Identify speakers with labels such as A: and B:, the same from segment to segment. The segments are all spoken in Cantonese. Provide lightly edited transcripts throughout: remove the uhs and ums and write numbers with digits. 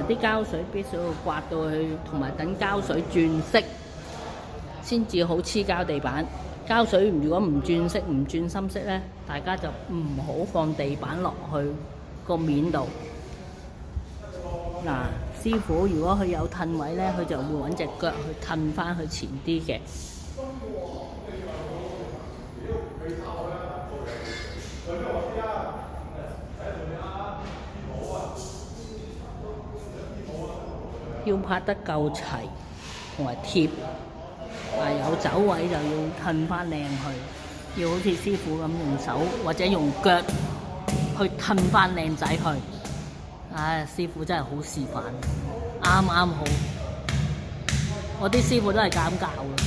A: 啲膠水必須要刮到佢，同埋等膠水轉色，先至好黐膠地板。膠水如果唔轉色、唔轉深色咧，大家就唔好放地板落去個面度。嗱，師傅如果佢有褪位咧，佢就會揾隻腳去褪翻去前啲嘅。要拍得夠齊同埋貼，有走位就要褪翻靚去，要好似師傅咁用手或者用腳去褪翻靚仔去。師傅真係好示範，啱啱好。我啲師傅都係咁教嘅。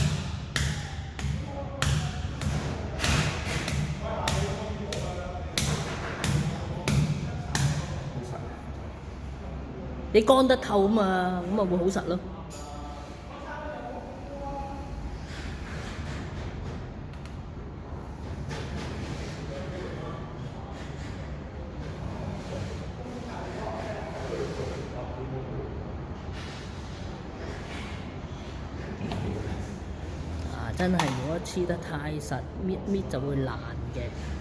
A: 你乾得透啊嘛，咁咪會好實咯。真係如果黐得太實，搣就會爛嘅。